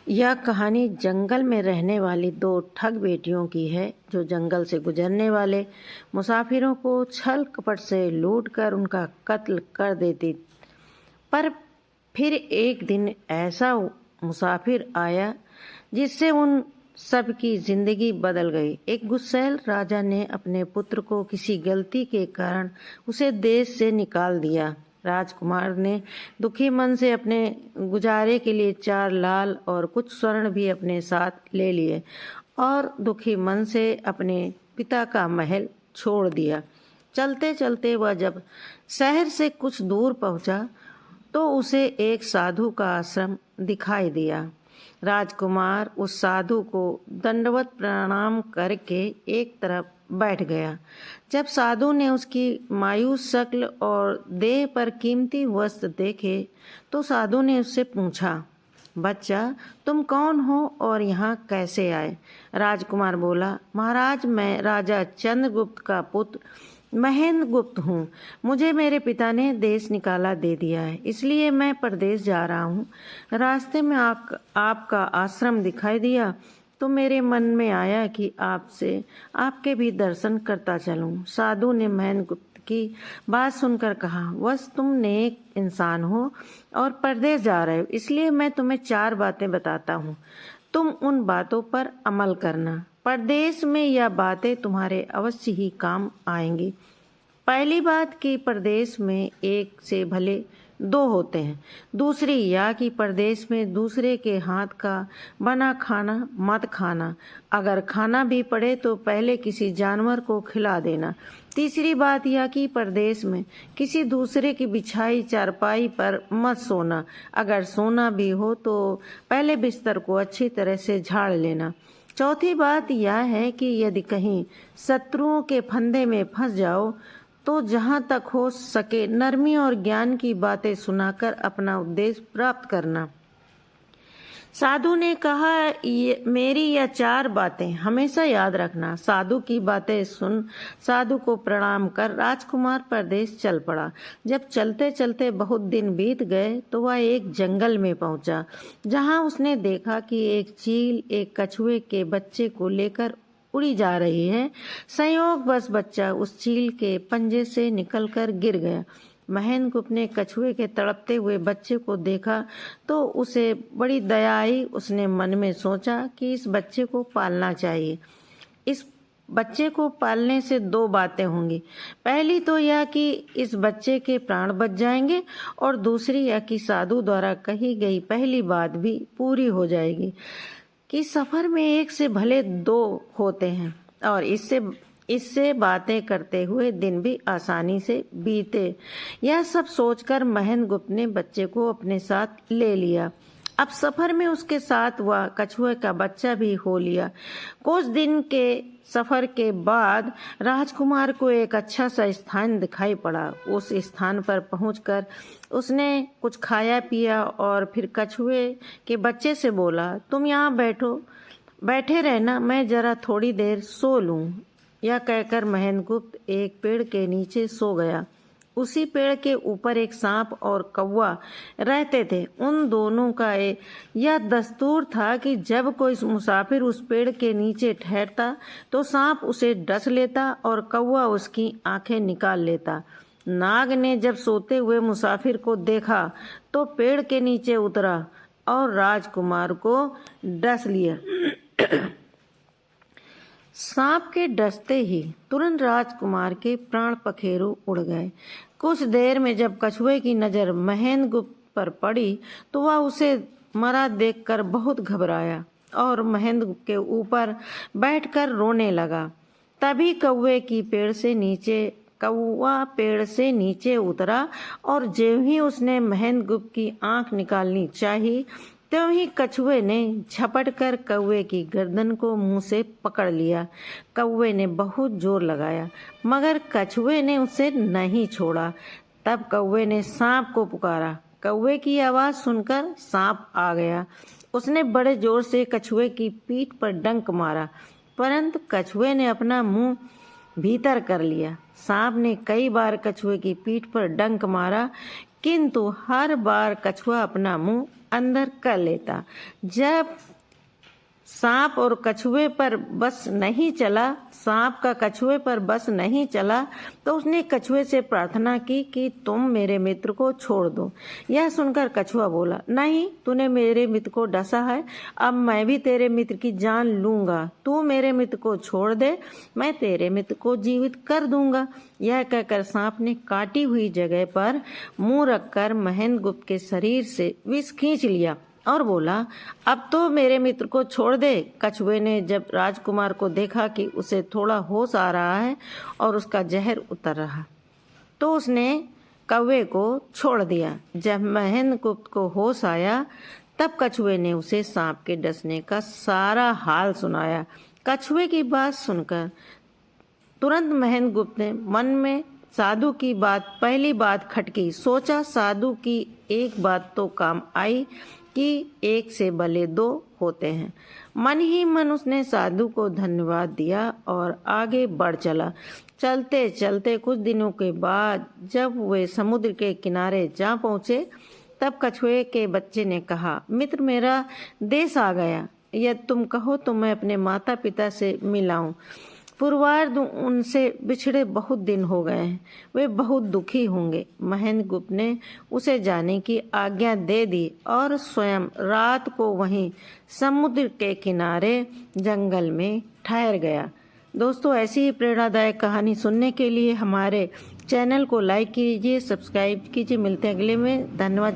यह कहानी जंगल में रहने वाली दो ठग बेटियों की है जो जंगल से गुजरने वाले मुसाफिरों को छल कपट से लूटकर उनका कत्ल कर देती। पर फिर एक दिन ऐसा मुसाफिर आया जिससे उन सब की जिंदगी बदल गई। एक गुस्सैल राजा ने अपने पुत्र को किसी गलती के कारण उसे देश से निकाल दिया। राजकुमार ने दुखी मन से अपने गुजारे के लिए 4 लाल और कुछ स्वर्ण भी अपने साथ ले लिए और दुखी मन से अपने पिता का महल छोड़ दिया। चलते चलते वह जब शहर से कुछ दूर पहुंचा तो उसे एक साधु का आश्रम दिखाई दिया। राजकुमार उस साधु को दंडवत प्रणाम करके एक तरफ बैठ गया। जब साधु ने उसकी मायूस शक्ल और देह पर कीमती वस्त्र देखे तो साधु ने उससे पूछा, बच्चा तुम कौन हो और यहाँ कैसे आए? राजकुमार बोला, महाराज मैं राजा चंद्रगुप्त का पुत्र महेंद्र गुप्त हूँ। मुझे मेरे पिता ने देश निकाला दे दिया है, इसलिए मैं परदेश जा रहा हूँ। रास्ते में आपका आश्रम दिखाई दिया तो मेरे मन में आया कि आपसे आपके भी दर्शन करता चलूं। साधु ने महेंद्र गुप्त की बात सुनकर कहा, बस तुम नेक इंसान हो और परदेश जा रहे हो, इसलिए मैं तुम्हें 4 बातें बताता हूँ। तुम उन बातों पर अमल करना। परदेश में यह बातें तुम्हारे अवश्य ही काम आएंगी। पहली बात कि परदेश में एक से भले 2 होते हैं। दूसरी यह कि परदेश में दूसरे के हाथ का बना खाना मत खाना। अगर खाना भी पड़े तो पहले किसी जानवर को खिला देना। तीसरी बात यह कि परदेश में किसी दूसरे की बिछाई चारपाई पर मत सोना। अगर सोना भी हो तो पहले बिस्तर को अच्छी तरह से झाड़ लेना। चौथी बात यह है कि यदि कहीं शत्रुओं के फंदे में फंस जाओ तो जहां तक हो सके नरमी और ज्ञान की बातें सुनाकर अपना उद्देश्य प्राप्त करना। साधु ने कहा, मेरी यह 4 बातें हमेशा याद रखना। साधु की बातें सुन साधु को प्रणाम कर राजकुमार परदेश चल पड़ा। जब चलते चलते बहुत दिन बीत गए तो वह एक जंगल में पहुंचा, जहां उसने देखा कि एक चील एक कछुए के बच्चे को लेकर उड़ी जा रही है। संयोग बस बच्चा उस चील के पंजे से निकलकर गिर गया। महेंद्र गुप्त ने कछुए के तड़पते हुए बच्चे को देखा तो उसे बड़ी दया आई। उसने मन में सोचा कि इस बच्चे को पालना चाहिए। इस बच्चे को पालने से 2 बातें होंगी। पहली तो यह कि इस बच्चे के प्राण बच जाएंगे और दूसरी यह कि साधु द्वारा कही गई पहली बात भी पूरी हो जाएगी कि सफर में एक से भले 2 होते हैं और इससे बातें करते हुए दिन भी आसानी से बीते। यह सब सोचकर महेंद्र गुप्त ने बच्चे को अपने साथ ले लिया। अब सफर में उसके साथ वह कछुए का बच्चा भी हो लिया। कुछ दिन के सफर के बाद राजकुमार को एक अच्छा सा स्थान दिखाई पड़ा। उस स्थान पर पहुंचकर उसने कुछ खाया पिया और फिर कछुए के बच्चे से बोला, तुम यहाँ बैठे रहना, मैं जरा थोड़ी देर सो लूं। यह कहकर महेंद्र गुप्त एक पेड़ के नीचे सो गया। उसी पेड़ के ऊपर एक सांप और कौवा रहते थे। उन दोनों का यह दस्तूर था कि जब कोई मुसाफिर उस पेड़ के नीचे ठहरता तो सांप उसे डस लेता और कौवा उसकी आंखें निकाल लेता। नाग ने जब सोते हुए मुसाफिर को देखा तो पेड़ के नीचे उतरा और राजकुमार को डस लिया। सांप के डसते ही तुरंत राजकुमार के प्राण पखेरु उड़ गए। कुछ देर में जब कछुए की नजर महेंद्र गुप्त पर पड़ी तो वह उसे मरा देखकर बहुत घबराया और महेंद्र गुप्त के ऊपर बैठकर रोने लगा। तभी कौवा पेड़ से नीचे उतरा और ज्यों ही उसने महेंद्र गुप्त की आंख निकालनी चाही त्यों ही कछुए ने झपट कर कौवे की गर्दन को मुंह से पकड़ लिया। कौवे ने बहुत जोर लगाया मगर कछुए ने उसे नहीं छोड़ा। तब कौवे ने सांप को पुकारा। कौवे की आवाज सुनकर सांप आ गया। उसने बड़े जोर से कछुए की पीठ पर डंक मारा, परंतु कछुए ने अपना मुंह भीतर कर लिया। सांप ने कई बार कछुए की पीठ पर डंक मारा, किंतु हर बार कछुआ अपना मुंह अंदर कर लेता। जब सांप और कछुए पर बस नहीं चला, सांप का कछुए पर बस नहीं चला, तो उसने कछुए से प्रार्थना की कि तुम मेरे मित्र को छोड़ दो। यह सुनकर कछुआ बोला, नहीं, तूने मेरे मित्र को डसा है, अब मैं भी तेरे मित्र की जान लूंगा। तू मेरे मित्र को छोड़ दे, मैं तेरे मित्र को जीवित कर दूंगा। यह कहकर सांप ने काटी हुई जगह पर मुंह रखकर महेंद्र गुप्त के शरीर से विष खींच लिया और बोला, अब तो मेरे मित्र को छोड़ दे। कछुए ने जब राजकुमार को देखा कि उसे थोड़ा होश आ रहा है और उसका जहर उतर रहा, तो उसने कौवे को छोड़ दिया। जब महेंद्र गुप्त को होश आया, तब कछुए ने उसे सांप के डसने का सारा हाल सुनाया। कछुए की बात सुनकर तुरंत महेंद्र गुप्त ने मन में साधु की बात पहली बात खटकी। सोचा, साधु की एक बात तो काम आई कि एक से भले दो होते हैं। मन ही मन उसने साधु को धन्यवाद दिया और आगे बढ़ चला। चलते चलते कुछ दिनों के बाद जब वे समुद्र के किनारे जा पहुँचे, तब कछुए के बच्चे ने कहा, मित्र, मेरा देश आ गया। यदि तुम कहो तो मैं अपने माता पिता से मिलाऊं। पूर्वार्ध उनसे बिछड़े बहुत दिन हो गए हैं, वे बहुत दुखी होंगे। महेंद्र गुप्त ने उसे जाने की आज्ञा दे दी और स्वयं रात को वहीं समुद्र के किनारे जंगल में ठहर गया। दोस्तों, ऐसी ही प्रेरणादायक कहानी सुनने के लिए हमारे चैनल को लाइक कीजिए, सब्सक्राइब कीजिए। मिलते हैं अगले में। धन्यवाद।